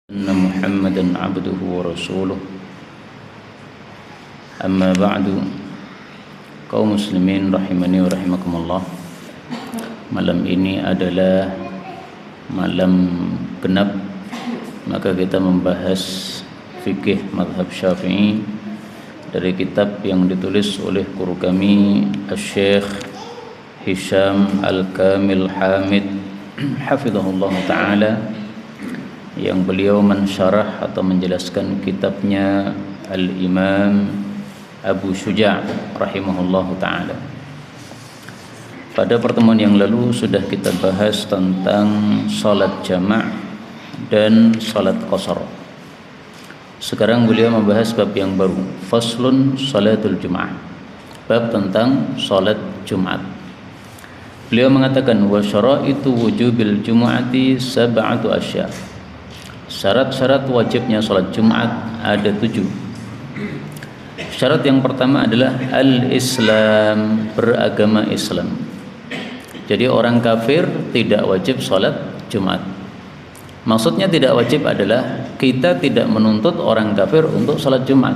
أن محمدا عبده ورسوله. أما بعد, kaum muslimin rahimani wa rahimakumullah. Malam ini adalah malam genap, maka kita membahas fikih mazhab Syafi'i dari kitab yang ditulis oleh guru kami Syekh Hisham Al-Kamil Hamid hafizahullah ta'ala, yang beliau mensyarah atau menjelaskan kitabnya Al-Imam Abu Syuja' rahimahullahu ta'ala. Pada pertemuan yang lalu sudah kita bahas tentang salat jama' dan salat qasar. Sekarang beliau membahas bab yang baru, faslun salatul jum'ah, bab tentang salat Jumat. Beliau mengatakan wa syaraitu wujubil jumu'ati sab'atu asya'. Syarat-syarat wajibnya salat Jumat ada 7. Syarat yang pertama adalah al-Islam, beragama Islam. Jadi orang kafir tidak wajib salat Jumat. Maksudnya tidak wajib adalah kita tidak menuntut orang kafir untuk salat Jumat.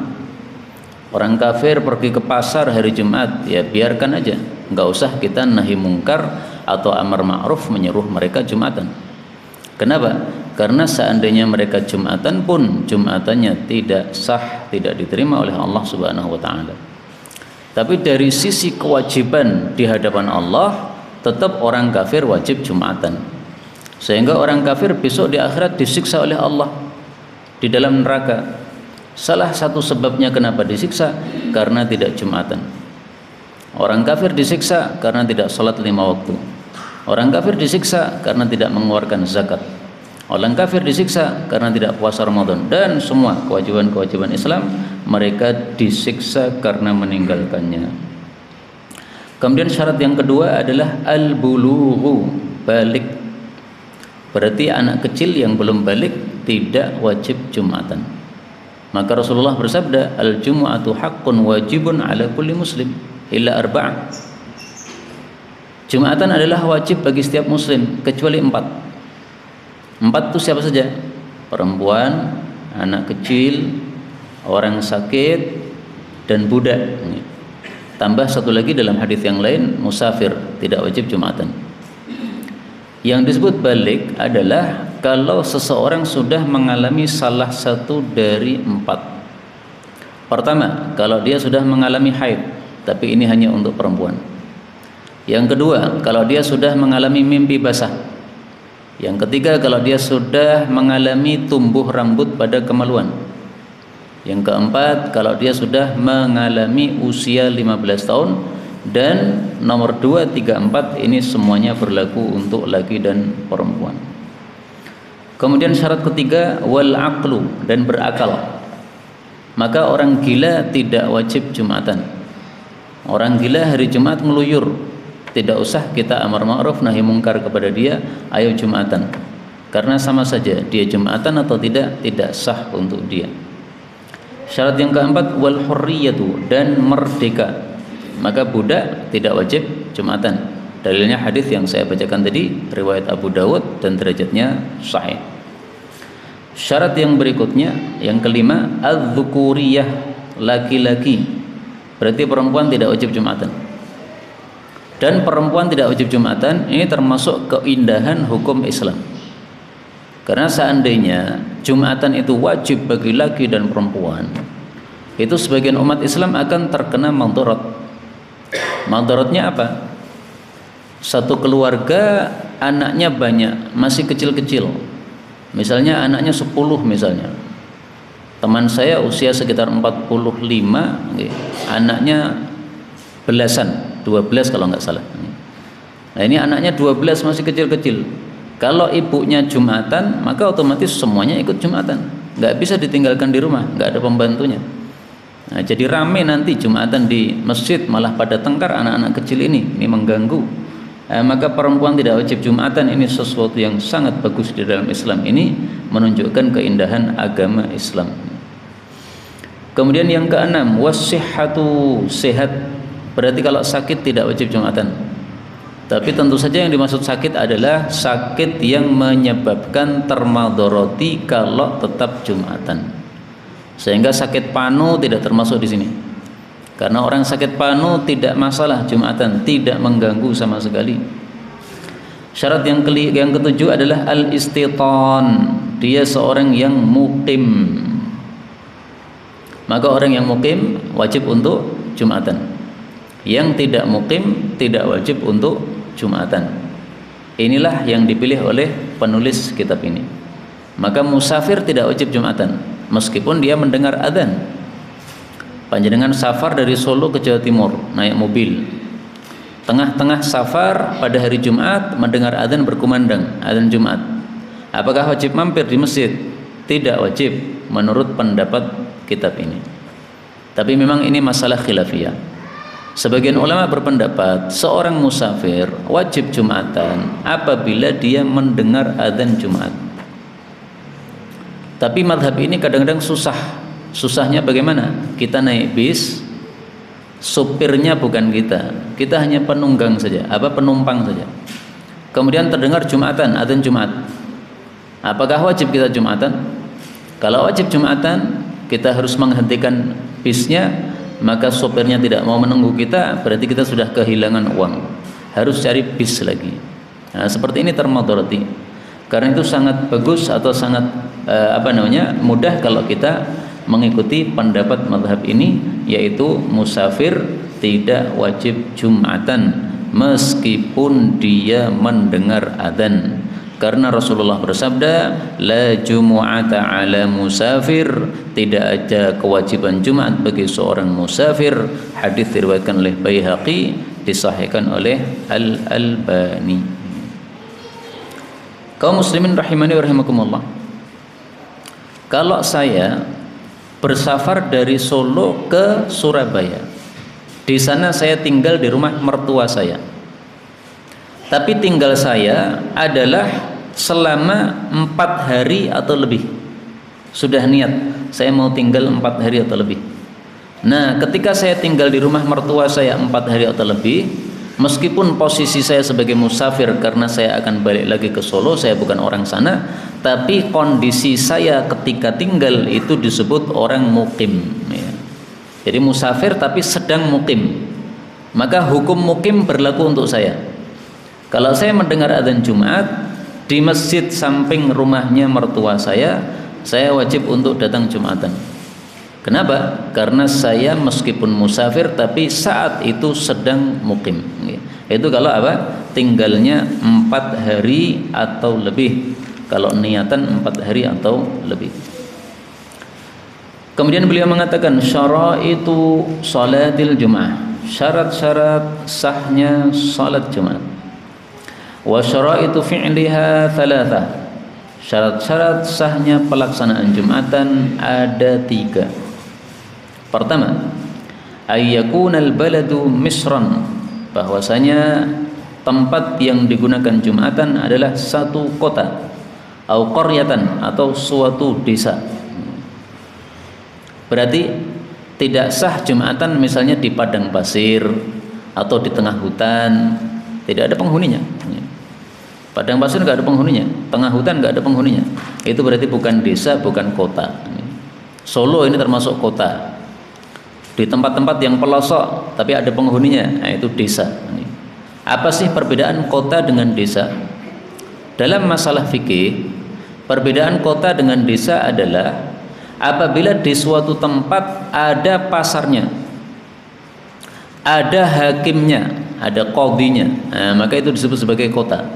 Orang kafir pergi ke pasar hari Jumat, ya biarkan aja, nggak usah kita nahi mungkar atau amar ma'ruf menyuruh mereka Jumatan. Kenapa? Karena seandainya mereka Jumatan pun Jumatannya tidak sah, tidak diterima oleh Allah Subhanahu wa taala. Tapi dari sisi kewajiban di hadapan Allah, tetap orang kafir wajib Jumatan. Sehingga orang kafir besok di akhirat disiksa oleh Allah di dalam neraka. Salah satu sebabnya kenapa disiksa, karena tidak Jumatan. Orang kafir disiksa karena tidak salat 5 waktu. Orang kafir disiksa karena tidak mengeluarkan zakat. Orang kafir disiksa karena tidak puasa Ramadan, dan semua kewajiban-kewajiban Islam mereka disiksa karena meninggalkannya. Kemudian syarat yang kedua adalah al-bulughu, balik. Berarti anak kecil yang belum balik tidak wajib Jumatan. Maka Rasulullah bersabda, al-jumu'atu haqqun wajibun ala kulli muslim illa arba'ah. Jumatan adalah wajib bagi setiap muslim kecuali 4. 4 itu siapa saja? Perempuan, anak kecil, orang sakit, dan budak. Tambah satu lagi dalam hadis yang lain, musafir, tidak wajib Jumatan. Yang disebut balik adalah kalau seseorang sudah mengalami salah satu dari 4. Pertama, kalau dia sudah mengalami haid, tapi ini hanya untuk perempuan. Yang kedua, kalau dia sudah mengalami mimpi basah. Yang ketiga, kalau dia sudah mengalami tumbuh rambut pada kemaluan. Yang keempat, kalau dia sudah mengalami usia 15 tahun. Dan nomor 2, 3, 4 ini semuanya berlaku untuk laki dan perempuan. Kemudian syarat ketiga, wal aqlu, dan berakal. Maka orang gila tidak wajib Jumatan. Orang gila hari Jumat ngeluyur, tidak usah kita amar ma'ruf nahi mungkar kepada dia, ayo Jumatan. Karena sama saja dia Jumatan atau tidak sah untuk dia. Syarat yang keempat, wal hurriyatu, dan merdeka. Maka budak tidak wajib Jumatan. Dalilnya hadis yang saya bacakan tadi, riwayat Abu Dawud dan derajatnya sahih. Syarat yang berikutnya, yang kelima, adz-dzukuriyah, laki-laki. Berarti perempuan tidak wajib Jumatan. Dan perempuan tidak wajib Jumatan ini termasuk keindahan hukum Islam. Karena seandainya Jumatan itu wajib bagi laki dan perempuan, itu sebagian umat Islam akan terkena madharat. Madharatnya apa? Satu keluarga anaknya banyak, masih kecil-kecil. Misalnya anaknya 10 misalnya. Teman saya usia sekitar 45, anaknya belasan, 12 kalau nggak salah. Nah ini anaknya 12 masih kecil-kecil. Kalau ibunya Jumatan, maka otomatis semuanya ikut Jumatan. Nggak bisa ditinggalkan di rumah, nggak ada pembantunya. Nah, jadi rame nanti Jumatan di masjid, malah pada tengkar anak-anak kecil ini mengganggu. Maka perempuan tidak wajib Jumatan, ini sesuatu yang sangat bagus di dalam Islam. Ini menunjukkan keindahan agama Islam. Kemudian yang keenam, wasihhatu, sehat. Berarti kalau sakit tidak wajib Jumatan. Tapi tentu saja yang dimaksud sakit adalah sakit yang menyebabkan termadoroti kalau tetap Jumatan. Sehingga sakit panu tidak termasuk di sini. Karena orang sakit panu tidak masalah Jumatan, tidak mengganggu sama sekali. Syarat yang ketujuh adalah al-istitan. Dia seorang yang mukim. Maka orang yang mukim wajib untuk Jumatan. Yang tidak mukim tidak wajib untuk Jumatan. Inilah yang dipilih oleh penulis kitab ini. Maka musafir tidak wajib Jumatan meskipun dia mendengar adzan. Panjenengan safar dari Solo ke Jawa Timur naik mobil, tengah-tengah safar pada hari Jumat mendengar adzan berkumandang, adzan Jumat. Apakah wajib mampir di masjid? Tidak wajib menurut pendapat kitab ini. Tapi memang ini masalah khilafiyah. Sebagian ulama berpendapat seorang musafir wajib Jumatan apabila dia mendengar adzan Jumat. Tapi madhab ini kadang-kadang susah. Susahnya bagaimana? Kita naik bis, supirnya bukan kita, kita hanya penunggang saja, penumpang saja. Kemudian terdengar Jumatan, adzan Jumat. Apakah wajib kita Jumatan? Kalau wajib Jumatan, kita harus menghentikan bisnya, maka sopirnya tidak mau menunggu kita, berarti kita sudah kehilangan uang, harus cari bis lagi. Nah, seperti ini termadoroti. Karena itu sangat bagus atau sangat mudah kalau kita mengikuti pendapat mazhab ini, yaitu musafir tidak wajib Jumatan meskipun dia mendengar adzan. Karena Rasulullah bersabda, la jumu'ata ala musafir, tidak ada kewajiban Jumat bagi seorang musafir. Hadis diriwayatkan oleh Baihaqi, disahihkan oleh Al-Albani. Kaum muslimin rahimani wa rahimakumullah. Kalau saya bersafar dari Solo ke Surabaya, di sana saya tinggal di rumah mertua saya. Tapi tinggal saya adalah selama 4 hari atau lebih. Sudah niat saya mau tinggal 4 hari atau lebih. Nah, ketika saya tinggal di rumah mertua saya 4 hari atau lebih, meskipun posisi saya sebagai musafir karena saya akan balik lagi ke Solo, saya bukan orang sana, tapi kondisi saya ketika tinggal itu disebut orang mukim, ya. Jadi musafir tapi sedang mukim. Maka hukum mukim berlaku untuk saya. Kalau saya mendengar adzan Jumat di masjid samping rumahnya mertua saya wajib untuk datang Jumatan. Kenapa? Karena saya meskipun musafir tapi saat itu sedang mukim. Itu kalau tinggalnya 4 hari atau lebih. Kalau niatan 4 hari atau lebih. Kemudian beliau mengatakan syaraitu salatil Jum'ah, syarat-syarat sahnya salat Jumat. Wa syaraitu fi'liha thalathah, syarat-syarat sahnya pelaksanaan Jumatan ada 3. Pertama, ayyakunal baladu misran, bahwasanya tempat yang digunakan Jumatan adalah satu kota, au qaryatan, atau suatu desa. Berarti tidak sah Jumatan misalnya di padang pasir atau di tengah hutan, tidak ada penghuninya. Padang pasir nggak ada penghuninya, tengah hutan nggak ada penghuninya. Itu berarti bukan desa, bukan kota. Solo ini termasuk kota. Di tempat-tempat yang pelosok tapi ada penghuninya, nah itu desa. Apa sih perbedaan kota dengan desa? Dalam masalah fikih, perbedaan kota dengan desa adalah apabila di suatu tempat ada pasarnya, ada hakimnya, ada qadhinya, nah, maka itu disebut sebagai kota.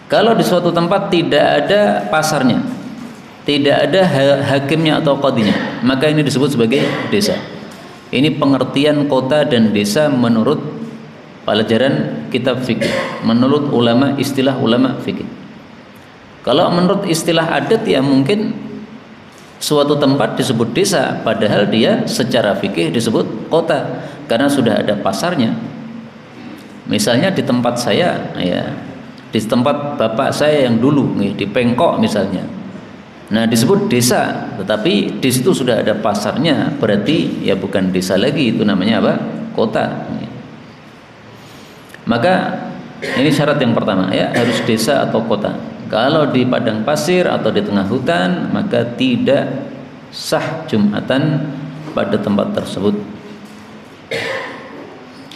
Kalau di suatu tempat tidak ada pasarnya, tidak ada hakimnya atau qadhinya, maka ini disebut sebagai desa. Ini pengertian kota dan desa menurut pelajaran kitab fikih, menurut ulama, istilah ulama fikih. Kalau menurut istilah adat ya mungkin suatu tempat disebut desa, padahal dia secara fikih disebut kota karena sudah ada pasarnya. Misalnya di tempat saya, ya, di tempat bapak saya yang dulu di Pengkok misalnya, nah disebut desa, tetapi di situ sudah ada pasarnya, berarti ya bukan desa lagi, itu namanya apa? Kota. Maka ini syarat yang pertama ya, harus desa atau kota. Kalau di padang pasir atau di tengah hutan, maka tidak sah Jumatan pada tempat tersebut.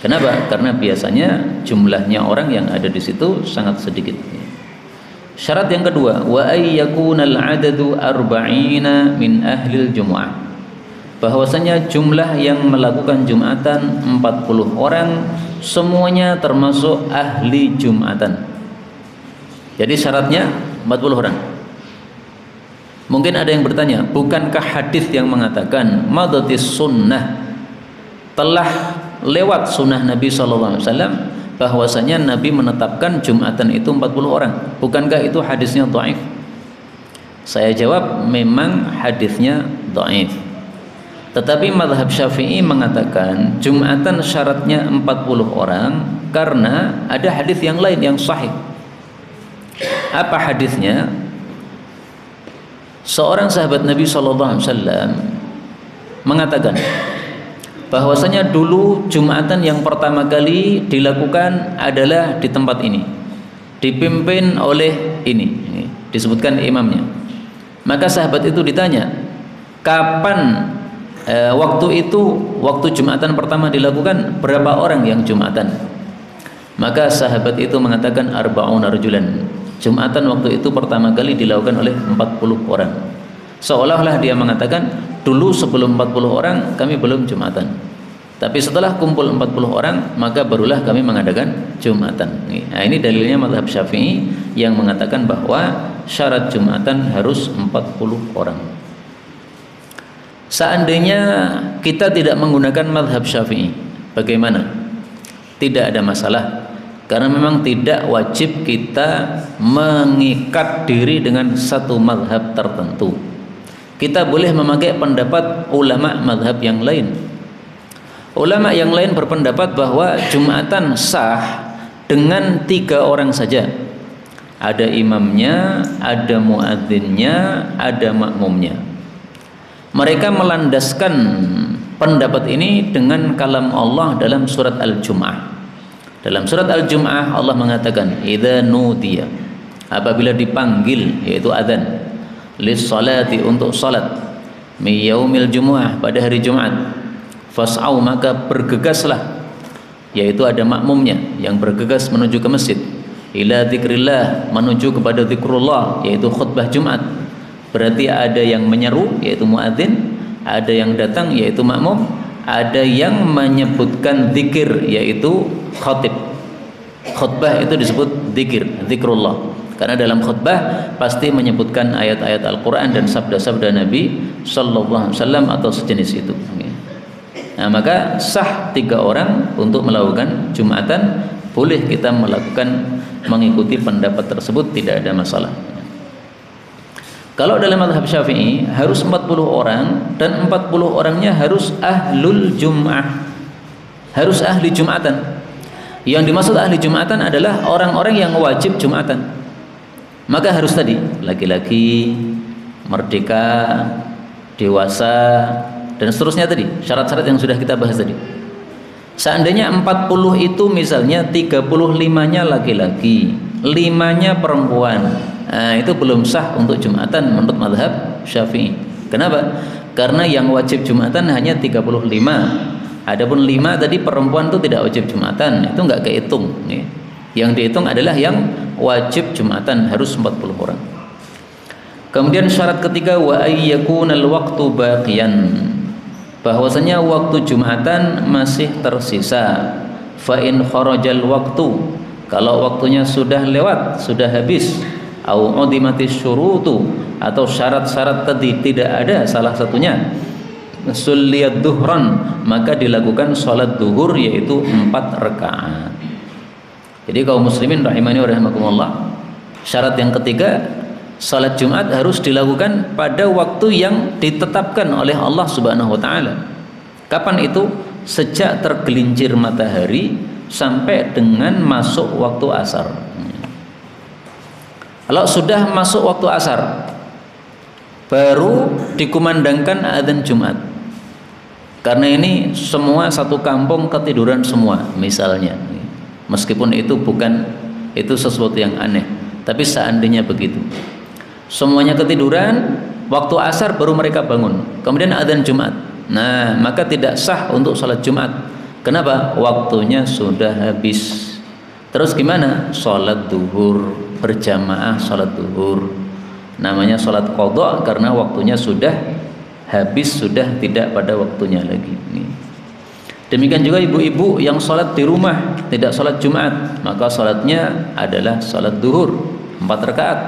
Kenapa? Karena biasanya jumlahnya orang yang ada di situ sangat sedikit. Syarat yang kedua, wa ayyakunal adadu arba'ina min ahlil jumu'ah. Bahwasanya jumlah yang melakukan Jumatan 40 orang, semuanya termasuk ahli Jumatan. Jadi syaratnya 40 orang. Mungkin ada yang bertanya, bukankah hadis yang mengatakan madatis sunnah, telah lewat sunnah Nabi SAW bahwasanya Nabi menetapkan Jumatan itu 40 orang. Bukankah itu hadisnya dhaif? Saya jawab, memang hadisnya dhaif. Tetapi mazhab Syafi'i mengatakan Jumatan syaratnya 40 orang karena ada hadis yang lain yang sahih. Apa hadisnya? Seorang sahabat Nabi SAW mengatakan bahwasanya dulu Jumatan yang pertama kali dilakukan adalah di tempat ini, dipimpin oleh ini disebutkan imamnya. Maka sahabat itu ditanya, kapan waktu Jumatan pertama dilakukan, berapa orang yang Jumatan? Maka sahabat itu mengatakan arba'una rajulan. Jumatan waktu itu pertama kali dilakukan oleh 40 orang. Seolah-olah dia mengatakan, dulu sebelum 40 orang kami belum Jumatan, tapi setelah kumpul 40 orang maka barulah kami mengadakan Jumatan. Nah, ini dalilnya mazhab Syafi'i yang mengatakan bahwa syarat Jumatan harus 40 orang. Seandainya kita tidak menggunakan mazhab Syafi'i, bagaimana? Tidak ada masalah, karena memang tidak wajib kita mengikat diri dengan satu mazhab tertentu. Kita boleh memakai pendapat ulama mazhab yang lain. Ulama yang lain berpendapat bahwa Jumatan sah dengan 3 orang saja. Ada imamnya, ada muadzinnya, ada makmumnya. Mereka melandaskan pendapat ini dengan kalam Allah dalam surat Al-Jum'ah. Dalam surat Al-Jum'ah Allah mengatakan, idza nudiya, apabila dipanggil, yaitu adzan, lis-salati, untuk salat, mi yaumil jumu'ah, pada hari Jumat, fas'au, maka bergegaslah, yaitu ada makmumnya yang bergegas menuju ke masjid, ila dzikrillah, menuju kepada zikrullah, yaitu khutbah Jumat. Berarti ada yang menyeru, yaitu muadzin, ada yang datang, yaitu makmum, ada yang menyebutkan zikir, yaitu khatib. Khutbah itu disebut zikir, zikrullah, karena dalam khutbah pasti menyebutkan ayat-ayat Al-Quran dan sabda-sabda Nabi Sallallahu Alaihi Wasallam atau sejenis itu. Nah, maka sah 3 orang untuk melakukan Jumatan. Boleh kita melakukan, mengikuti pendapat tersebut, tidak ada masalah. Kalau dalam mazhab Syafi'i harus 40 orang, dan 40 orangnya harus ahlul Jum'ah, harus ahli Jumatan. Yang dimaksud ahli Jumatan adalah orang-orang yang wajib Jumatan. Maka harus tadi laki-laki, merdeka, dewasa, dan seterusnya tadi, syarat-syarat yang sudah kita bahas tadi. Seandainya 40 itu misalnya 35-nya laki-laki, 5-nya perempuan, nah, itu belum sah untuk Jumatan menurut mazhab Syafi'i. Kenapa? Karena yang wajib Jumatan hanya 35. Adapun 5 tadi perempuan itu tidak wajib Jumatan, itu enggak kehitung. Yang dihitung adalah yang wajib Jumatan, harus 40 orang. Kemudian syarat ketiga, wa ayyakunal waqtu baqiyan, bahwasanya waktu Jumatan masih tersisa. Fa in kharajal waktu, kalau waktunya sudah lewat, sudah habis, au udimatis syurutu, atau syarat-syarat tadi tidak ada salah satunya, sulliyad duhran, maka dilakukan sholat duhur, yaitu 4 rakaat. Jadi kaum muslimin rahimani wa rahimakumullah, syarat yang ketiga, salat Jumat harus dilakukan pada waktu yang ditetapkan oleh Allah Subhanahu wa taala. Kapan itu? Sejak tergelincir matahari sampai dengan masuk waktu asar. Kalau sudah masuk waktu asar, baru dikumandangkan adzan Jumat. Karena ini semua satu kampung ketiduran semua misalnya. Meskipun itu sesuatu yang aneh, tapi seandainya begitu. Semuanya ketiduran, waktu asar baru mereka bangun, kemudian adzan Jumat. Nah, maka tidak sah untuk sholat Jumat. Kenapa? Waktunya sudah habis. Terus gimana? Sholat duhur berjamaah, sholat duhur. Namanya sholat qadha karena waktunya sudah habis, sudah tidak pada waktunya lagi. Demikian juga ibu-ibu yang sholat di rumah, tidak sholat Jumat, maka sholatnya adalah sholat duhur 4 rakaat.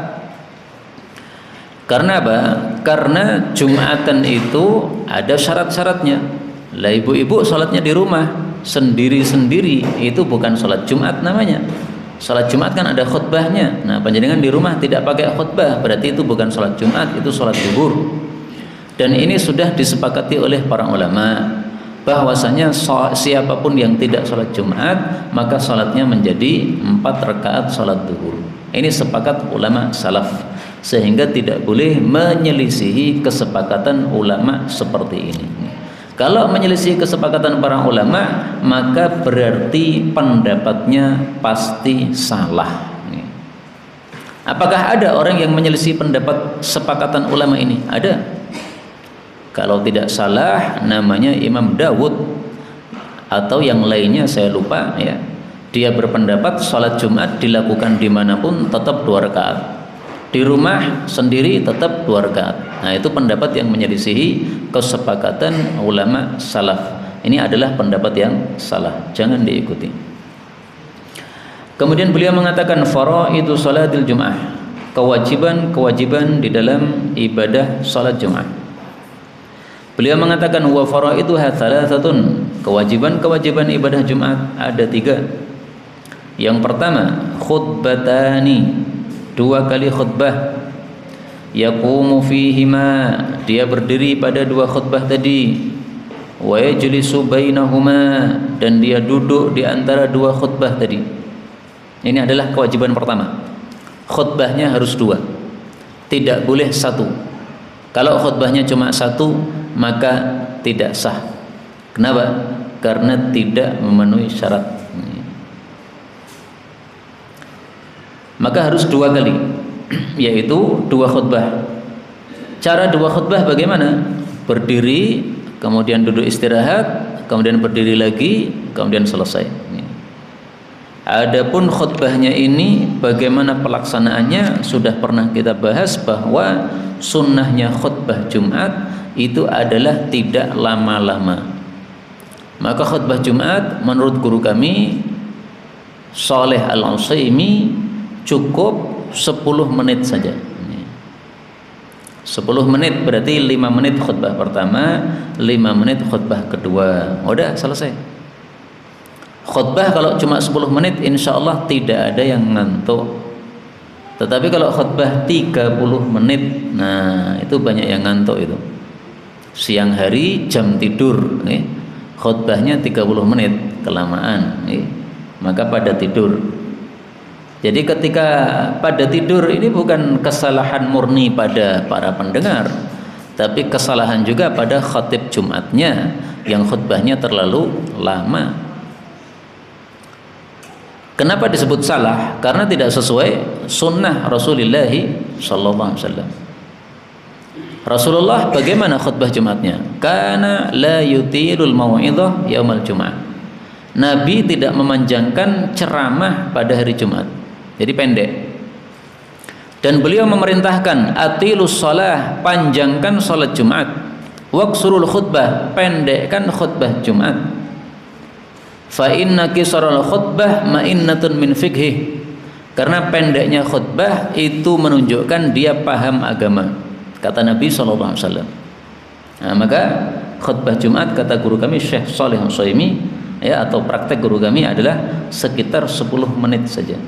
Karena apa? Karena Jumatan itu ada syarat-syaratnya. Lah ibu-ibu sholatnya di rumah sendiri-sendiri, itu bukan sholat Jumat namanya. Sholat Jumat kan ada khutbahnya. Nah, panjenengan di rumah tidak pakai khutbah, berarti itu bukan sholat Jumat, itu sholat duhur. Dan ini sudah disepakati oleh para ulama bahwasanya siapapun yang tidak sholat Jumat maka sholatnya menjadi 4 rakaat sholat duhur. Ini sepakat ulama salaf, sehingga tidak boleh menyelisihi kesepakatan ulama seperti ini. Kalau menyelisih kesepakatan para ulama, maka berarti pendapatnya pasti salah. Apakah ada orang yang menyelisih pendapat sepakatan ulama ini? Ada. Kalau tidak salah, namanya Imam Dawud atau yang lainnya saya lupa ya. Dia berpendapat sholat Jumat dilakukan dimanapun tetap 2 rakaat. Di rumah sendiri tetap 2 rakaat. Nah, itu pendapat yang menyelisihi kesepakatan ulama salaf. Ini adalah pendapat yang salah, jangan diikuti. Kemudian beliau mengatakan faraidu salatil Jum'ah, kewajiban-kewajiban di dalam ibadah salat Jumat. Beliau mengatakan wa faraiduha thalathatun, kewajiban-kewajiban ibadah Jumat ada 3. Yang pertama, khutbatani, 2 kali khutbah. Yaqumu fihima, dia berdiri pada 2 khutbah tadi. Wa yajlisu bainahuma, dan dia duduk di antara 2 khutbah tadi. Ini adalah kewajiban pertama. Khutbahnya harus 2, tidak boleh 1. Kalau khutbahnya cuma 1 maka tidak sah. Kenapa? Karena tidak memenuhi syarat. Maka harus 2 kali, yaitu 2 khutbah. Cara 2 khutbah bagaimana? Berdiri, kemudian duduk istirahat, kemudian berdiri lagi, kemudian selesai. Adapun khutbahnya ini bagaimana pelaksanaannya sudah pernah kita bahas, bahwa sunnahnya khutbah Jumat itu adalah tidak lama-lama. Maka khutbah Jumat menurut guru kami Shalih Al-Utsaimin cukup 10 menit saja. 10 menit berarti 5 menit khutbah pertama, 5 menit khutbah kedua. Udah selesai. Khutbah kalau cuma 10 menit insya Allah tidak ada yang ngantuk. Tetapi kalau khutbah 30 menit, nah itu banyak yang ngantuk itu. Siang hari jam tidur, khutbahnya 30 menit kelamaan, maka pada tidur. Jadi ketika pada tidur ini bukan kesalahan murni pada para pendengar, tapi kesalahan juga pada khatib Jumatnya yang khutbahnya terlalu lama. Kenapa disebut salah? Karena tidak sesuai sunnah Rasulullah SAW. Rasulullah bagaimana khutbah Jumatnya? Kana la yutilul mau'idhah yaumal Jum'ah. Nabi tidak memanjangkan ceramah pada hari Jumat. Jadi pendek. Dan beliau memerintahkan atilus shalah, panjangkan salat Jumat. Waqsurul khutbah, pendekkan khutbah Jumat. Fa inna qisarul khutbah ma'innatun min fiqhi. Karena pendeknya khutbah itu menunjukkan dia paham agama, kata Nabi SAW. Nah, maka khutbah Jumat kata guru kami Syekh Shalih Al-Utsaimin ya, atau praktek guru kami adalah sekitar 10 menit saja.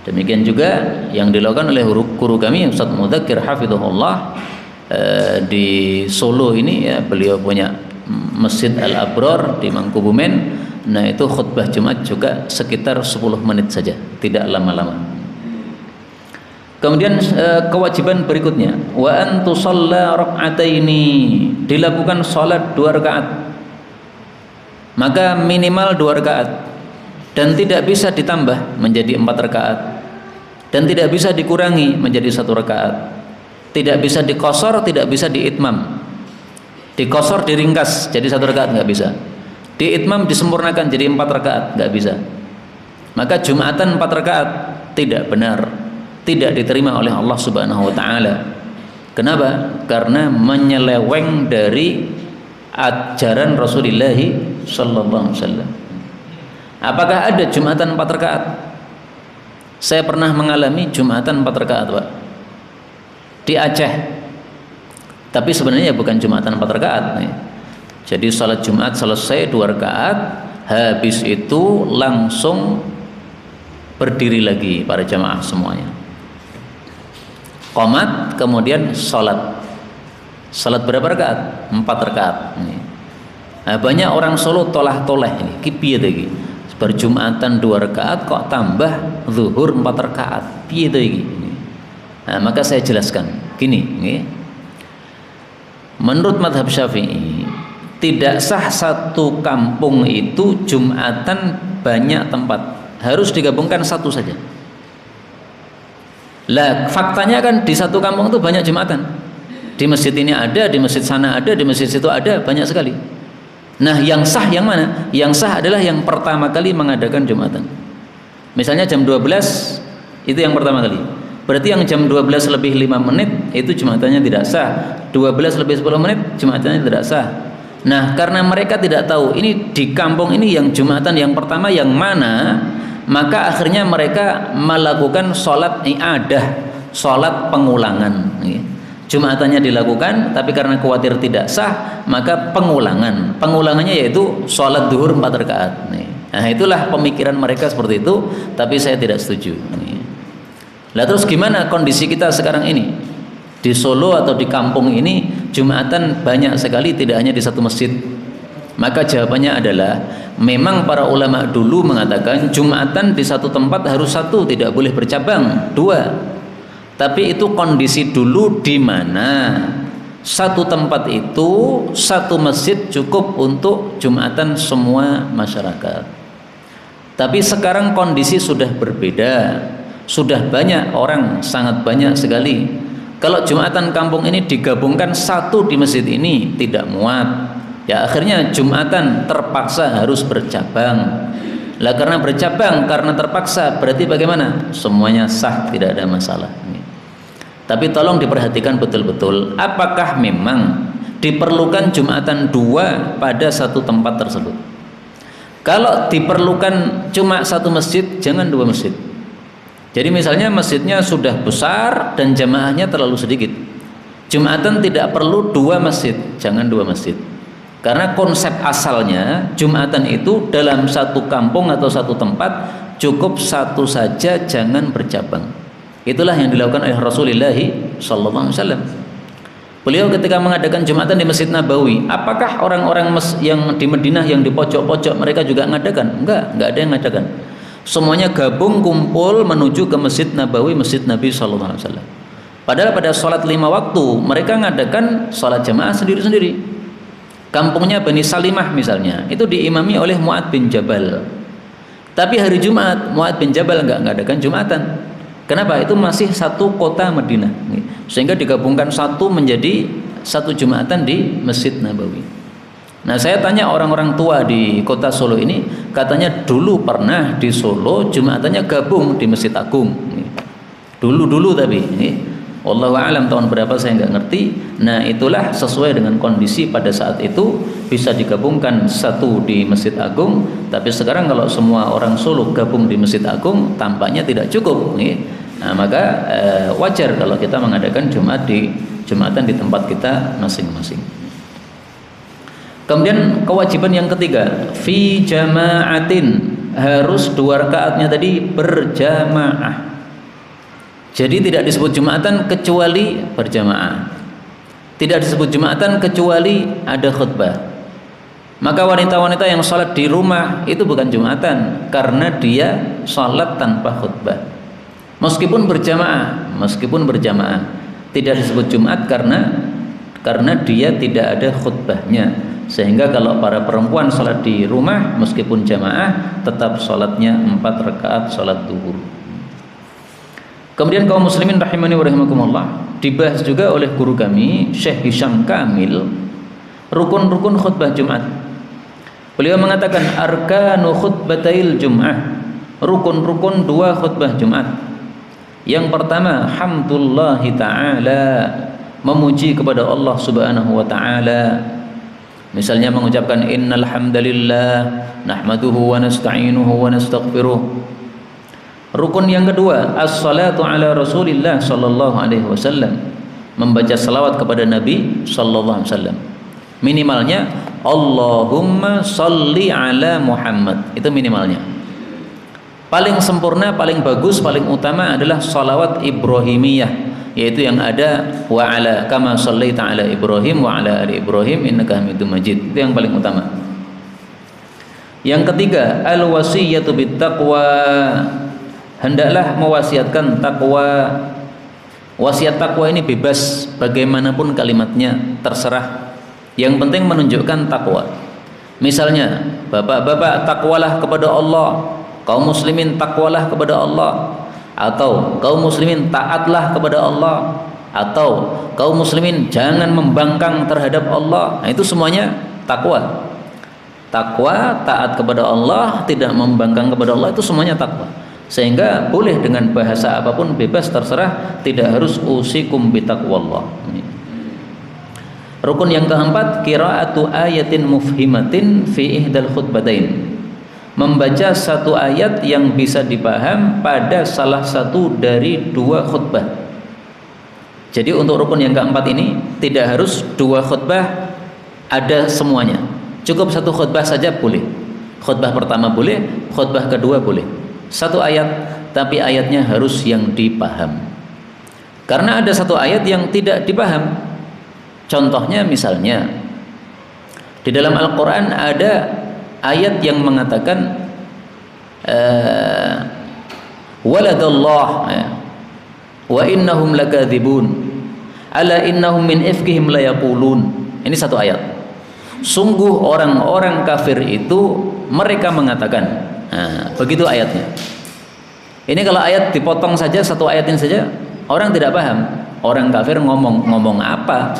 Demikian juga yang dilakukan oleh guru kami Ustaz Mudzakir hafizahullah di Solo ini ya, beliau punya Masjid Al-Abrar di Mangkubumen. Nah, itu khutbah Jumat juga sekitar 10 menit saja, tidak lama-lama. Kemudian kewajiban berikutnya, wa an tusalla rak'ataini, dilakukan salat 2 rakaat. Maka minimal 2 rakaat. dan tidak bisa ditambah menjadi 4 rakaat, dan tidak bisa dikurangi menjadi 1 rakaat, tidak bisa dikosor, tidak bisa diitmam. Dikosor diringkas jadi 1 rakaat nggak bisa, diitmam disempurnakan jadi 4 rakaat nggak bisa. Maka Jumatan 4 rakaat tidak benar, tidak diterima oleh Allah Subhanahu wa taala. Kenapa? Karena menyeleweng dari ajaran Rasulullah sallallahu alaihi wasallam. Apakah ada Jumatan 4 rakaat? Saya pernah mengalami Jumatan 4 rakaat, Pak, di Aceh. Tapi sebenarnya bukan Jumatan 4 rakaat. Jadi salat Jumat selesai 2 rakaat, habis itu langsung berdiri lagi para jamaah semuanya. Qomat, kemudian salat. Salat berapa rakaat? 4 rakaat. Nah, banyak orang Solo tolah-toleh ini, piye iki? Berjumatan 2 rakaat kok tambah zuhur 4 rakaat. Piye iki? Nah, maka saya jelaskan. Gini, menurut mazhab Syafi'i, tidak sah satu kampung itu Jumatan banyak tempat, harus digabungkan satu saja. Lah faktanya kan di satu kampung itu banyak Jumatan. Di masjid ini ada, di masjid sana ada, di masjid situ ada, banyak sekali. Nah, yang sah yang mana? Yang sah adalah yang pertama kali mengadakan Jumatan. Misalnya jam 12 itu yang pertama kali. Berarti yang jam 12 lebih 5 menit itu Jumatannya tidak sah. 12 lebih 10 menit Jumatannya tidak sah. Nah, karena mereka tidak tahu ini di kampung ini yang Jumatan yang pertama yang mana, maka akhirnya mereka melakukan sholat i'adah, sholat pengulangan. Jumatannya dilakukan, tapi karena khawatir tidak sah, maka pengulangan. Pengulangannya yaitu sholat duhur 4 rakaat. Nah, itulah pemikiran mereka seperti itu, tapi saya tidak setuju. Lah terus gimana kondisi kita sekarang ini? Di Solo atau di kampung ini Jumatan banyak sekali, tidak hanya di satu masjid. Maka jawabannya adalah memang para ulama dulu mengatakan Jumatan di satu tempat harus satu, tidak boleh bercabang 2. Tapi itu kondisi dulu di mana satu tempat itu, satu masjid cukup untuk Jumatan semua masyarakat. Tapi sekarang kondisi sudah berbeda, sudah banyak orang, sangat banyak sekali. Kalau Jumatan kampung ini digabungkan satu di masjid ini tidak muat. Ya akhirnya Jumatan terpaksa harus bercabang. Lah karena bercabang, karena terpaksa, berarti bagaimana? Semuanya sah, tidak ada masalah. Tapi tolong diperhatikan betul-betul, apakah memang diperlukan Jumatan 2 pada satu tempat tersebut? Kalau diperlukan cuma satu masjid, jangan 2 masjid. Jadi misalnya masjidnya sudah besar dan jamaahnya terlalu sedikit, Jumatan tidak perlu 2 masjid, jangan 2 masjid. Karena konsep asalnya Jumatan itu dalam satu kampung atau satu tempat cukup satu saja, jangan bercabang. Itulah yang dilakukan oleh Rasulullah sallallahu alaihi wasallam. Beliau ketika mengadakan Jumatan di Masjid Nabawi, apakah orang-orang yang di Madinah yang di pojok-pojok mereka juga mengadakan? Enggak ada yang mengadakan. Semuanya gabung kumpul menuju ke Masjid Nabawi, Masjid Nabi sallallahu alaihi wasallam. Padahal pada sholat 5 waktu mereka mengadakan sholat jamaah sendiri-sendiri. Kampungnya Bani Salimah misalnya, itu diimami oleh Mu'ad bin Jabal. Tapi hari Jumat Mu'ad bin Jabal enggak mengadakan Jumatan. Kenapa? Itu masih satu kota Madinah, sehingga digabungkan satu menjadi satu Jumatan di Masjid Nabawi. Nah, saya tanya orang-orang tua di kota Solo ini, katanya dulu pernah di Solo Jumatannya gabung di Masjid Agung. Dulu tapi, wallahu a'lam tahun berapa saya nggak ngerti. Nah, itulah sesuai dengan kondisi pada saat itu bisa digabungkan satu di Masjid Agung. Tapi sekarang kalau semua orang Solo gabung di Masjid Agung, tampaknya tidak cukup. Nah, maka wajar kalau kita mengadakan Jumatan di tempat kita masing-masing. Kemudian kewajiban yang ketiga, fi jama'atin, harus 2 rakaatnya tadi berjamaah. Jadi tidak disebut Jumatan kecuali berjamaah. Tidak disebut Jumatan kecuali ada khutbah. Maka wanita-wanita yang sholat di rumah itu bukan Jumatan, karena dia sholat tanpa khutbah. Meskipun berjamaah tidak disebut Jumat karena dia tidak ada khutbahnya. Sehingga kalau para perempuan sholat di rumah meskipun jamaah tetap sholatnya 4 rakaat sholat duhur. Kemudian kaum muslimin rahimani wa rahimakumullah, dibahas juga oleh guru kami Syekh Hisham Kamil rukun-rukun khutbah Jumat. Beliau mengatakan arkanu khutbatail Jum'ah, rukun-rukun 2 khutbah Jumat. Yang pertama, hamdulillahi ta'ala, memuji kepada Allah subhanahu wa ta'ala. Misalnya mengucapkan innal hamdalillah nahmaduhu wa nasta'inuhu wa nastaghfiruh. Rukun yang kedua, as-salatu ala Rasulillah sallallahu alaihi wasallam, membaca salawat kepada Nabi sallallahu alaihi wasallam. Minimalnya Allahumma sholli ala Muhammad, itu minimalnya. Paling sempurna, paling bagus, paling utama adalah salawat Ibrahimiyah, yaitu yang ada wa ala kama shallaita ala Ibrahim wa ala ali Ibrahim innaka Hamidum Majid. Itu yang paling utama. Yang ketiga, al wasiyatu bit taqwa, hendaklah mewasiatkan takwa. Wasiat takwa ini bebas, bagaimanapun kalimatnya terserah. Yang penting menunjukkan takwa. Misalnya, bapak-bapak takwalah kepada Allah, kaum muslimin takwalah kepada Allah, atau kaum muslimin taatlah kepada Allah, atau kaum muslimin jangan membangkang terhadap Allah. Nah, itu semuanya takwa. Takwa, taat kepada Allah, tidak membangkang kepada Allah, itu semuanya takwa. Sehingga boleh dengan bahasa apapun, bebas, terserah, tidak harus usikum bitaqwallah. Rukun yang keempat, qiraatu ayatin mufhimatin fi ihdal khutbatain, membaca satu ayat yang bisa dipaham pada salah satu dari 2 khutbah. Jadi untuk rukun yang keempat ini tidak harus 2 khutbah ada semuanya, cukup 1 khutbah saja boleh. Khutbah pertama boleh, khutbah kedua boleh. 1 ayat, tapi ayatnya harus yang dipaham. Karena ada 1 ayat yang tidak dipaham. Contohnya misalnya di dalam Al-Quran ada ayat yang mengatakan waladallah wa innahum lakadzibun ala innahum min ifkihim layaqulun. Ini 1 ayat. Sungguh orang-orang kafir itu mereka mengatakan. Nah, begitu ayatnya. Ini kalau ayat dipotong saja, 1 ayat ini saja orang tidak paham. Orang kafir ngomong apa?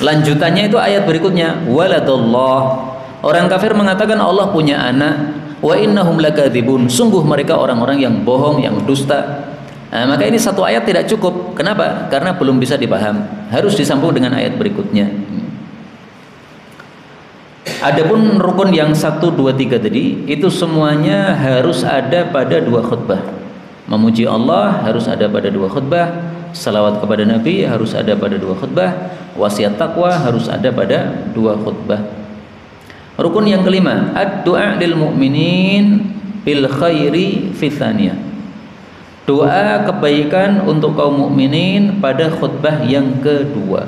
Lanjutannya itu ayat berikutnya, waladallah. Orang kafir mengatakan Allah punya anak, wa innahum lakadzibun. Sungguh mereka orang-orang yang bohong, yang dusta. Nah, maka ini 1 ayat tidak cukup. Kenapa? Karena belum bisa dipaham. Harus disambung dengan ayat berikutnya. Adapun rukun yang 1, 2, 3 tadi, itu semuanya harus ada pada 2 khutbah. Memuji Allah harus ada pada 2 khutbah, salawat kepada Nabi harus ada pada 2 khutbah, wasiat takwa harus ada pada 2 khutbah. Rukun yang kelima, ad-du'a lil mu'minin bil khairi fi tsaniyah. Doa kebaikan untuk kaum mukminin pada khutbah yang kedua.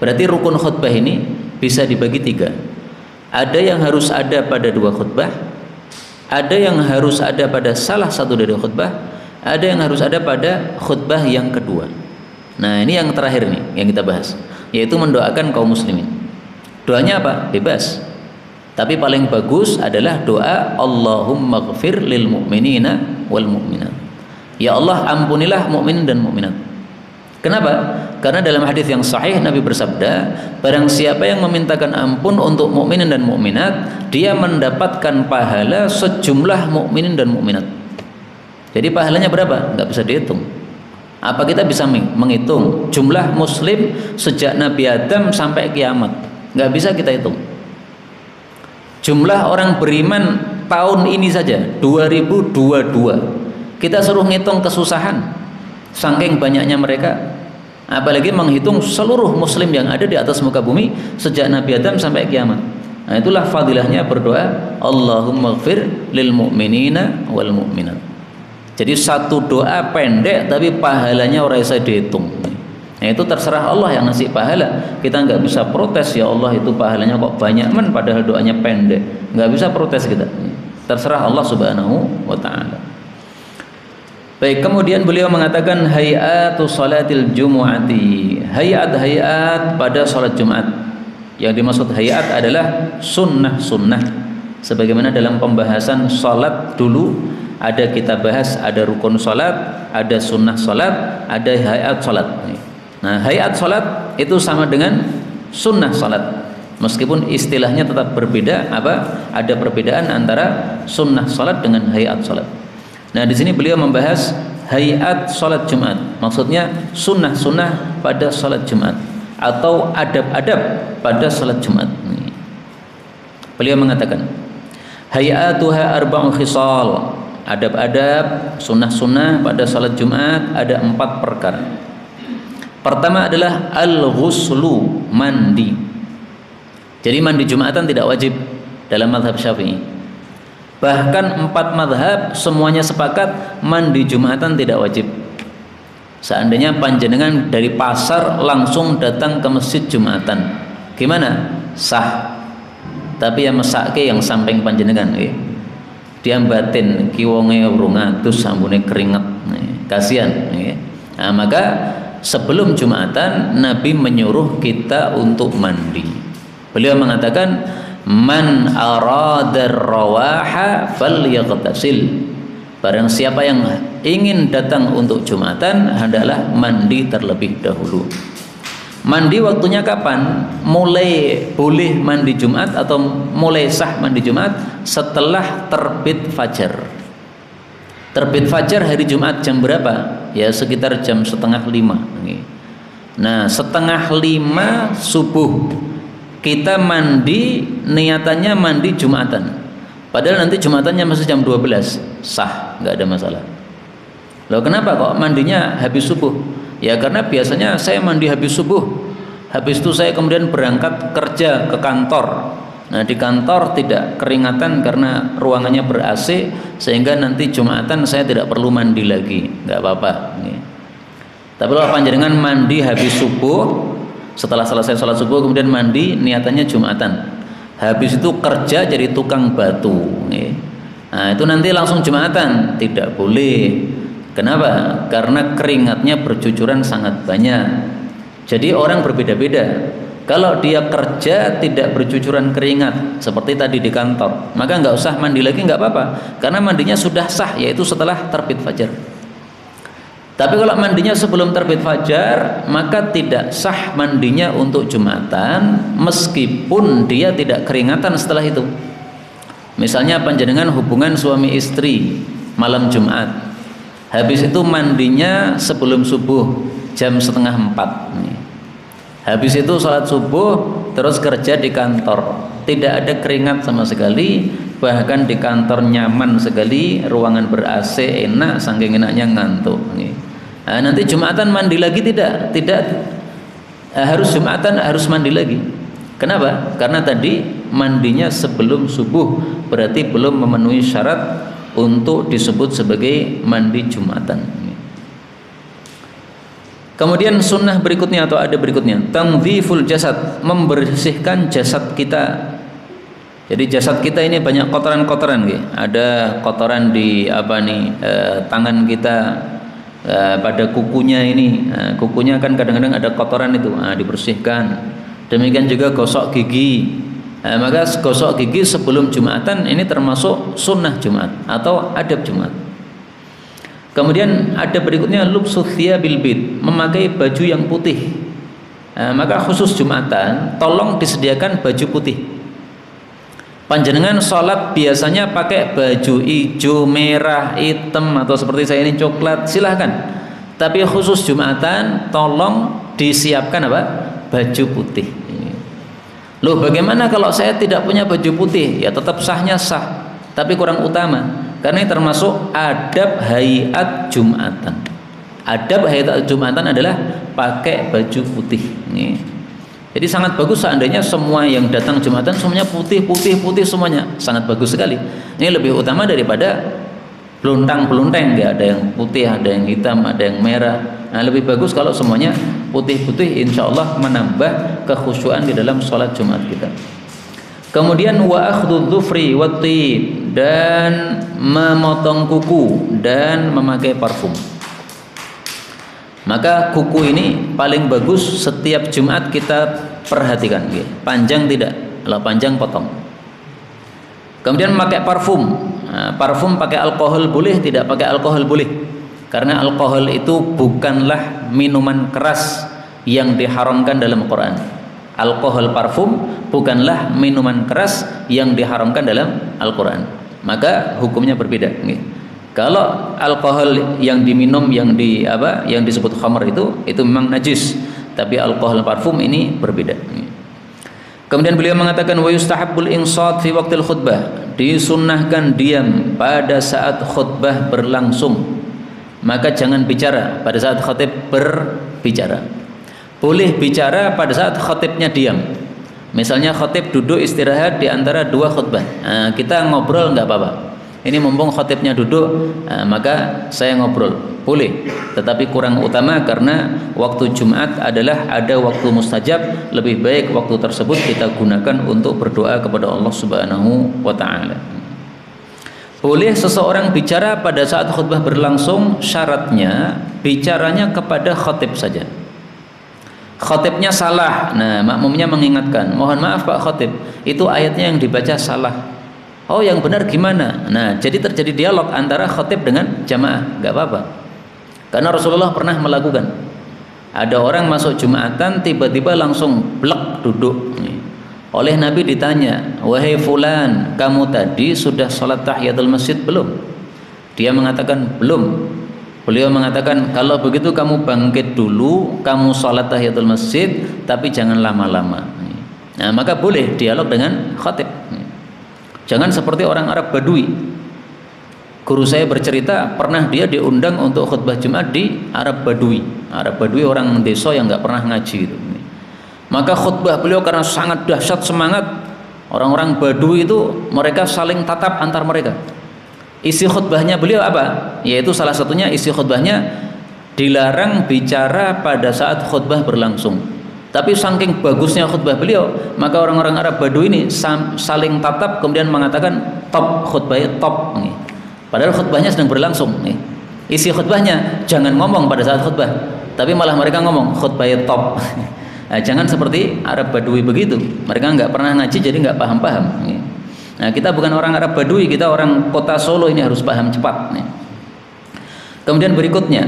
Berarti rukun khutbah ini bisa dibagi 3. Ada yang harus ada pada 2 khutbah, ada yang harus ada pada salah satu dari khutbah, ada yang harus ada pada khutbah yang kedua. Nah, ini yang terakhir nih yang kita bahas, yaitu mendoakan kaum muslimin. Doanya apa? Bebas. Tapi paling bagus adalah doa Allahumma ghfir lil mu'minina wal mu'minat. Ya Allah, ampunilah mukmin dan mukminat. Kenapa? Karena dalam hadis yang sahih Nabi bersabda, barang siapa yang memintakan ampun untuk mukminin dan mukminat, dia mendapatkan pahala sejumlah mukminin dan mukminat. Jadi pahalanya berapa? Nggak bisa dihitung. Apa kita bisa menghitung jumlah muslim sejak Nabi Adam sampai kiamat? Nggak bisa kita hitung. Jumlah orang beriman tahun ini saja 2022, kita suruh ngitung kesusahan saking banyaknya mereka. Apalagi menghitung seluruh muslim yang ada di atas muka bumi sejak Nabi Adam sampai kiamat. Nah, itulah fadilahnya berdoa Allahumma ghfir lil mu'minina wal mu'minat. Jadi satu doa pendek tapi pahalanya orang bisa dihitung. Nah, itu terserah Allah yang ngasih pahala. Kita nggak bisa protes, ya Allah itu pahalanya kok banyak padahal doanya pendek. Nggak bisa protes kita. Terserah Allah Subhanahu wa ta'ala. Baik, kemudian beliau mengatakan hayatu salatil jumu'ati, hayat pada salat Jumat. Yang dimaksud hayat adalah sunnah-sunnah. Sebagaimana dalam pembahasan salat dulu ada kita bahas, ada rukun salat, ada sunnah salat, ada hayat salat. Nah, hayat salat itu sama dengan sunnah salat. Meskipun istilahnya tetap berbeda, ada perbedaan antara sunnah salat dengan hayat salat. Nah, di sini beliau membahas hayat salat Jumat. Maksudnya sunnah-sunnah pada salat Jumat atau adab-adab pada salat Jumat. Beliau mengatakan, hayatuha arba'u khisal. Adab-adab, sunnah-sunnah pada salat Jumat ada 4 perkara. Pertama adalah al-ghuslu, mandi. Jadi mandi Jumatan tidak wajib dalam mazhab Syafi'i. Bahkan 4 mazhab semuanya sepakat mandi Jumatan tidak wajib. Seandainya panjenengan dari pasar langsung datang ke masjid Jumatan, gimana? Sah. Tapi yang mesake yang samping panjenengan, dia batin kiwonge urung atus sambune keringet, kasihan. Nah, maka sebelum Jumatan Nabi menyuruh kita untuk mandi. Beliau mengatakan, man aradar rawaha falyaghtasil. Barang siapa yang ingin datang untuk Jumatan hendaklah mandi terlebih dahulu. Mandi waktunya kapan? Mulai boleh mandi Jumat atau mulai sah mandi Jumat setelah terbit fajar. Terbit fajar hari Jumat jam berapa? Ya sekitar jam 4:30. Nah, 4:30 subuh kita mandi, niatannya mandi Jumatan. Padahal nanti Jumatannya masih jam 12, sah, nggak ada masalah. Loh, kenapa kok mandinya habis subuh? Ya karena biasanya saya mandi habis subuh. Habis itu saya kemudian berangkat kerja ke kantor. Nah, di kantor tidak keringatan karena ruangannya ber-AC, sehingga nanti Jumatan saya tidak perlu mandi lagi, nggak apa-apa. Tapi kalau panjenengan mandi habis subuh, setelah selesai sholat subuh kemudian mandi, niatannya Jumatan. Habis itu kerja jadi tukang batu. Nah, itu nanti langsung Jumatan, tidak boleh. Kenapa? Karena keringatnya bercucuran sangat banyak. Jadi orang berbeda-beda. Kalau dia kerja tidak bercucuran keringat seperti tadi di kantor, maka nggak usah mandi lagi, nggak apa-apa. Karena mandinya sudah sah, yaitu setelah terbit fajar. Tapi kalau mandinya sebelum terbit fajar, maka tidak sah mandinya untuk Jumatan meskipun dia tidak keringatan setelah itu. Misalnya panjenengan hubungan suami istri malam Jumat, habis itu mandinya sebelum subuh jam 3:30. Habis itu sholat subuh terus kerja di kantor, tidak ada keringat sama sekali, bahkan di kantor nyaman sekali, ruangan ber-AC enak, saking enaknya ngantuk. Nah, nanti Jumatan mandi lagi tidak harus Jumatan harus mandi lagi. Kenapa? Karena tadi mandinya sebelum subuh, berarti belum memenuhi syarat untuk disebut sebagai mandi Jumatan. Kemudian sunnah berikutnya atau ada berikutnya, tangdhiful jasad, membersihkan jasad kita. Jadi jasad kita ini banyak kotoran-kotoran, ada kotoran di tangan kita, pada kukunya ini, kukunya kan kadang-kadang ada kotoran itu, dibersihkan. Demikian juga gosok gigi. Maka gosok gigi sebelum Jumatan ini termasuk sunnah Jumat atau adab Jumat. Kemudian ada berikutnya lubsus thiyabil bid, memakai baju yang putih. Maka khusus Jumatan tolong disediakan baju putih. Panjenengan sholat biasanya pakai baju hijau, merah, hitam atau seperti saya ini coklat, silahkan. Tapi khusus Jumatan tolong disiapkan baju putih. Loh, bagaimana kalau saya tidak punya baju putih? Ya tetap sahnya sah, tapi kurang utama. Karena ini termasuk adab hayat Jumatan. Adab hayat Jumatan adalah pakai baju putih. Jadi sangat bagus seandainya semua yang datang Jumatan semuanya putih semuanya, sangat bagus sekali. Ini lebih utama daripada beluntang-belunteng, ya, ada yang putih, ada yang hitam, ada yang merah. Nah, lebih bagus kalau semuanya putih-putih, insya Allah menambah kekhusyuan di dalam sholat Jumat kita. Kemudian wa akhdhu dhufri wa tib, dan memotong kuku dan memakai parfum. Maka kuku ini paling bagus setiap Jumat kita perhatikan, panjang tidak, kalau panjang potong. Kemudian pakai parfum. Nah, parfum pakai alkohol boleh, tidak pakai alkohol boleh. Karena alkohol itu bukanlah minuman keras yang diharamkan dalam Quran. Alkohol parfum bukanlah minuman keras yang diharamkan dalam Al-Quran. Maka hukumnya berbeda. Kalau alkohol yang diminum yang disebut khamr itu memang najis, tapi alkohol parfum ini berbeda. Kemudian beliau mengatakan wa yustahabbul insat fi waqtil khutbah, disunnahkan diam pada saat khutbah berlangsung. Maka jangan bicara pada saat khatib berbicara. Boleh bicara pada saat khatibnya diam. Misalnya khatib duduk istirahat di antara dua khutbah. Nah, kita ngobrol nggak apa-apa. Ini mumpung khatibnya duduk, maka saya ngobrol. Boleh, tetapi kurang utama karena waktu Jumat adalah ada waktu mustajab. Lebih baik waktu tersebut kita gunakan untuk berdoa kepada Allah Subhanahu wa taala. Boleh seseorang bicara pada saat khutbah berlangsung, syaratnya bicaranya kepada khatib saja. Khatibnya salah, nah makmumnya mengingatkan, mohon maaf Pak Khatib, itu ayatnya yang dibaca salah. Oh yang benar gimana? Nah jadi terjadi dialog antara khatib dengan jamaah, nggak apa-apa. Karena Rasulullah pernah melakukan. Ada orang masuk Jumatan tiba-tiba langsung blek duduk. Oleh Nabi ditanya, wahai fulan, kamu tadi sudah sholat tahiyatul masjid belum? Dia mengatakan belum. Beliau mengatakan kalau begitu kamu bangkit dulu, kamu sholat tahiyatul masjid, tapi jangan lama-lama. Nah maka boleh dialog dengan khatib. Jangan seperti orang Arab Badui. Guru saya bercerita pernah dia diundang untuk khutbah Jumat di Arab Badui. Arab Badui orang desa yang nggak pernah ngaji itu. Maka khutbah beliau karena sangat dahsyat semangat, orang-orang Badui itu mereka saling tatap antar mereka. Isi khutbahnya beliau apa? Yaitu salah satunya isi khutbahnya dilarang bicara pada saat khutbah berlangsung. Tapi saking bagusnya khutbah beliau, maka orang-orang Arab Badui ini saling tatap kemudian mengatakan top, khutbahnya top. Padahal khutbahnya sedang berlangsung. Isi khutbahnya jangan ngomong pada saat khutbah, tapi malah mereka ngomong khutbahnya top. Nah, jangan seperti Arab Badui begitu. Mereka nggak pernah ngaji jadi nggak paham-paham. Nah, kita bukan orang Arab Badui, kita orang kota Solo ini harus paham cepat. Kemudian berikutnya,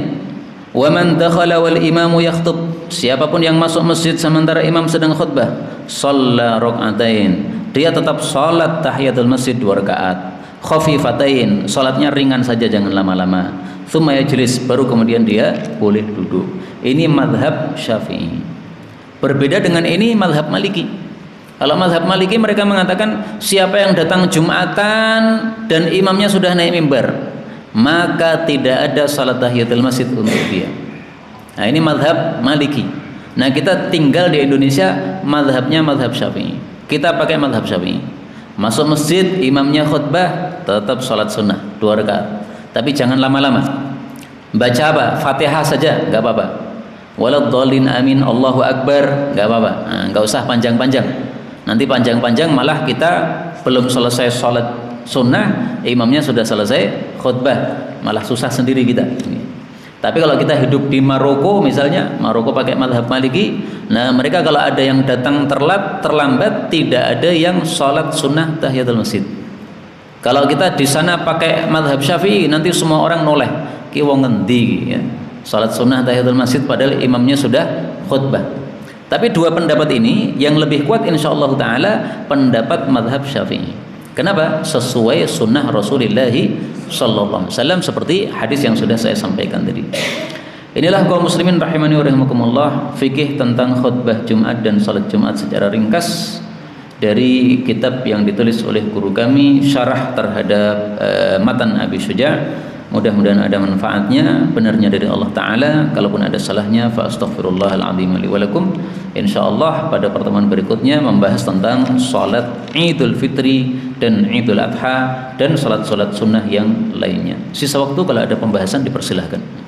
wa man dakhala wal imamu yakhthub, siapapun yang masuk masjid sementara imam sedang khutbah, shalla rakaatain, dia tetap salat tahiyatul masjid 2 rakaat, khafifatain, salatnya ringan saja jangan lama-lama, tsumma yajlis, baru kemudian dia boleh duduk. Ini mazhab Syafi'i. Berbeda dengan ini mazhab Maliki. Kalau mazhab Maliki mereka mengatakan siapa yang datang Jumatan dan imamnya sudah naik mimbar, maka tidak ada salat tahiyatul masjid untuk dia. Nah ini mazhab Maliki. Nah kita tinggal di Indonesia, mazhabnya mazhab Syafi'i. Kita pakai mazhab Syafi'i. Masuk masjid, imamnya khutbah, tetap salat sunnah 2 rakaat. Tapi jangan lama-lama. Baca apa? Fatihah saja, nggak apa-apa. Waladhdallin amin, Allahu Akbar, nggak apa-apa. Nah, nggak usah panjang-panjang. Nanti panjang-panjang malah kita belum selesai salat sunnah, imamnya sudah selesai khutbah, malah susah sendiri kita. Tapi kalau kita hidup di Maroko misalnya, Maroko pakai mazhab Maliki, nah mereka kalau ada yang datang terlambat, tidak ada yang sholat sunnah tahiyatul masjid. Kalau kita di sana pakai mazhab Syafi'i, nanti semua orang noleh, ki wong ngendi ya, sholat sunnah tahiyatul masjid padahal imamnya sudah khutbah. Tapi dua pendapat ini yang lebih kuat insyaallah taala pendapat mazhab Syafi'i. Kenapa? Sesuai sunnah Rasulullah sallallahu alaihi wasallam seperti hadis yang sudah saya sampaikan tadi. Inilah kaum muslimin rahimani wa rahimakumullah, fikih tentang khutbah Jumat dan salat Jumat secara ringkas dari kitab yang ditulis oleh guru kami, syarah terhadap matan Abi Syuja'. Mudah-mudahan ada manfaatnya, benarnya dari Allah Ta'ala. Kalaupun ada salahnya, fa astaghfirullahal azim li wa lakum. Insyaallah pada pertemuan berikutnya membahas tentang salat Idul Fitri dan Idul Adha dan salat-salat sunnah yang lainnya. Sisa waktu kalau ada pembahasan dipersilahkan.